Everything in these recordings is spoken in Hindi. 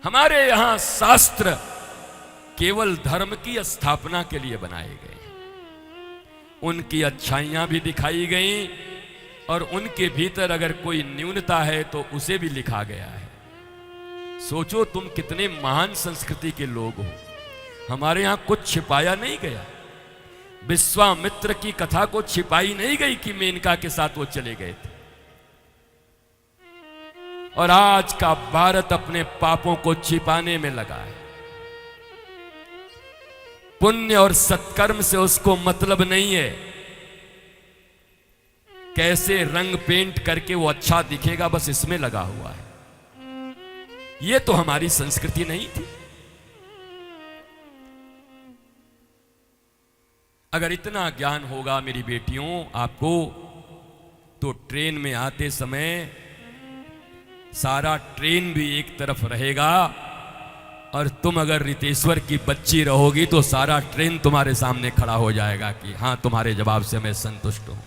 हमारे यहां शास्त्र केवल धर्म की स्थापना के लिए बनाए गए, उनकी अच्छाइयां भी दिखाई गई और उनके भीतर अगर कोई न्यूनता है तो उसे भी लिखा गया है। सोचो तुम कितने महान संस्कृति के लोग हो। हमारे यहां कुछ छिपाया नहीं गया। विश्वामित्र की कथा को छिपाई नहीं गई कि मेनका के साथ वो चले गए थे। और आज का भारत अपने पापों को छिपाने में लगा है। पुण्य और सत्कर्म से उसको मतलब नहीं है। कैसे रंग पेंट करके वो अच्छा दिखेगा, बस इसमें लगा हुआ है। ये तो हमारी संस्कृति नहीं थी। अगर इतना ज्ञान होगा मेरी बेटियों आपको, तो ट्रेन में आते समय सारा ट्रेन भी एक तरफ रहेगा, और तुम अगर रितेश्वर की बच्ची रहोगी तो सारा ट्रेन तुम्हारे सामने खड़ा हो जाएगा कि हां, तुम्हारे जवाब से मैं संतुष्ट हूं।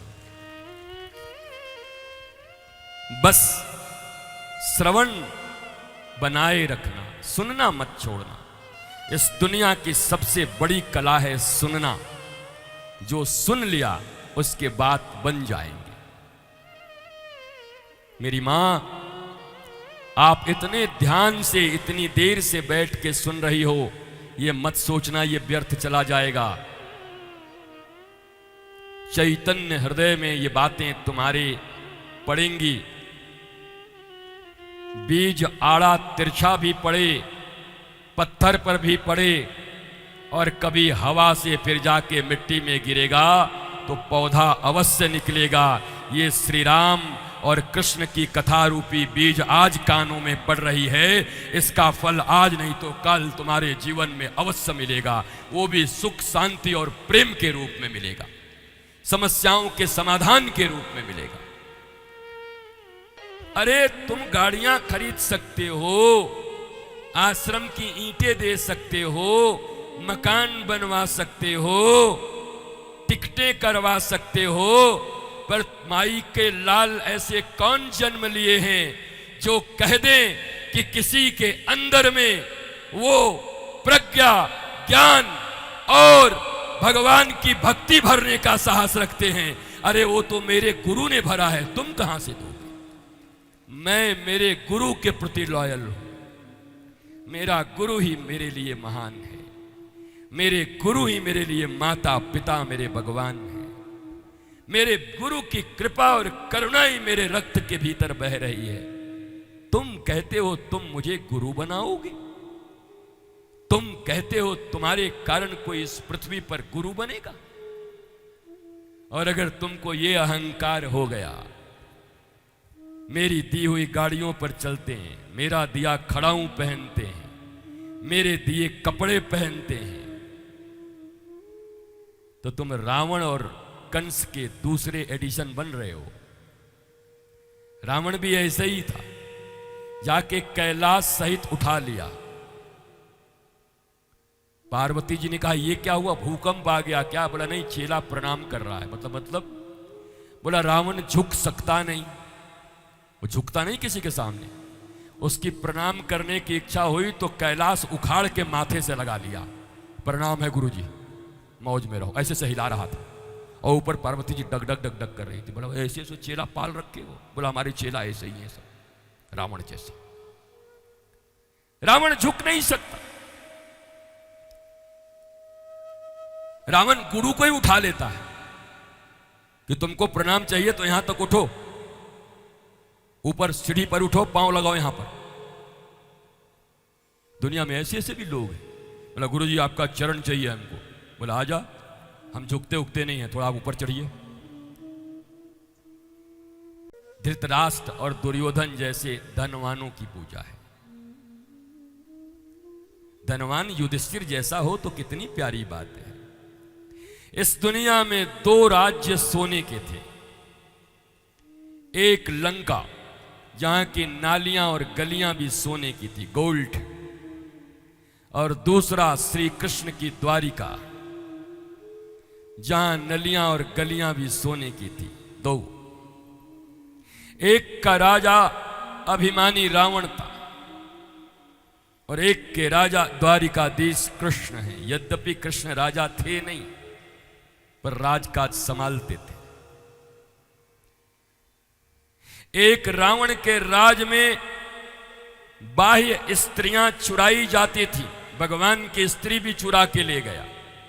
बस श्रवण बनाए रखना, सुनना मत छोड़ना। इस दुनिया की सबसे बड़ी कला है सुनना। जो सुन लिया उसके बात बन जाएंगे। मेरी मां, आप इतने ध्यान से इतनी देर से बैठ के सुन रही हो, ये मत सोचना ये व्यर्थ चला जाएगा। चैतन्य हृदय में ये बातें तुम्हारे पड़ेंगी। बीज आड़ा तिरछा भी पड़े, पत्थर पर भी पड़े, और कभी हवा से फिर जाके मिट्टी में गिरेगा तो पौधा अवश्य निकलेगा। ये श्री राम और कृष्ण की कथा रूपी बीज आज कानों में पड़ रही है। इसका फल आज नहीं तो कल तुम्हारे जीवन में अवश्य मिलेगा। वो भी सुख, शांति और प्रेम के रूप में मिलेगा, समस्याओं के समाधान के रूप में मिलेगा। अरे तुम गाड़ियां खरीद सकते हो, आश्रम की ईंटें दे सकते हो, मकान बनवा सकते हो, टिकटें करवा सकते हो, पर माई के लाल ऐसे कौन जन्म लिए हैं जो कह दें कि किसी के अंदर में वो प्रज्ञा, ज्ञान और भगवान की भक्ति भरने का साहस रखते हैं। अरे वो तो मेरे गुरु ने भरा है, तुम कहां से दोगे? मैं मेरे गुरु के प्रति लॉयल हूं। मेरा गुरु ही मेरे लिए महान है। मेरे गुरु ही मेरे लिए माता पिता, मेरे भगवान है। मेरे गुरु की कृपा और करुणा ही मेरे रक्त के भीतर बह रही है। तुम कहते हो तुम मुझे गुरु बनाओगे, तुम कहते हो तुम्हारे कारण कोई इस पृथ्वी पर गुरु बनेगा। और अगर तुमको ये अहंकार हो गया, मेरी दी हुई गाड़ियों पर चलते हैं, मेरा दिया खड़ाऊं पहनते हैं, मेरे दिए कपड़े पहनते हैं, तो तुम रावण और कंस के दूसरे एडिशन बन रहे हो। रावण भी ऐसे ही था, जाके कैलाश सहित उठा लिया। पार्वती जी ने कहा ये क्या हुआ, भूकंप आ गया क्या? बोला नहीं, चेला प्रणाम कर रहा है। मतलब बोला रावण झुक सकता नहीं, वो झुकता नहीं किसी के सामने। उसकी प्रणाम करने की इच्छा हुई तो कैलाश उखाड़ के माथे से लगा लिया। प्रणाम है गुरुजी, मौज में रहो, ऐसे से हिला रहा था। और ऊपर पार्वती जी डग डग डग डग कर रही थी। बोला ऐसे ऐसे चेला पाल रखे हो? बोला हमारे चेला ऐसे ही है सब, रावण जैसा। रावण झुक नहीं सकता। रावण गुरु को ही उठा लेता है कि तुमको प्रणाम चाहिए तो यहां तक उठो, ऊपर सीढ़ी पर उठो, पांव लगाओ यहां पर। दुनिया में ऐसे ऐसे भी लोग हैं। बोला गुरुजी आपका चरण चाहिए हमको। बोला आजा, हम झुकते उगते नहीं हैं, थोड़ा आप ऊपर चढ़िए। धृतराष्ट्र और दुर्योधन जैसे धनवानों की पूजा है। धनवान युधिष्ठिर जैसा हो तो कितनी प्यारी बात है। इस दुनिया में दो राज्य सोने के थे। एक लंका, जहां की नालियां और गलियां भी सोने की थी, गोल्ड। और दूसरा श्री कृष्ण की द्वारिका, जहां नलियां और गलियां भी सोने की थी। दो। एक का राजा अभिमानी रावण था, और एक के राजा द्वारिकाधीश कृष्ण हैं। यद्यपि कृष्ण राजा थे नहीं, पर राजकाज संभालते थे। एक रावण के राज में बाह्य स्त्रियां चुराई जाती थी, भगवान की स्त्री भी चुरा के ले गया।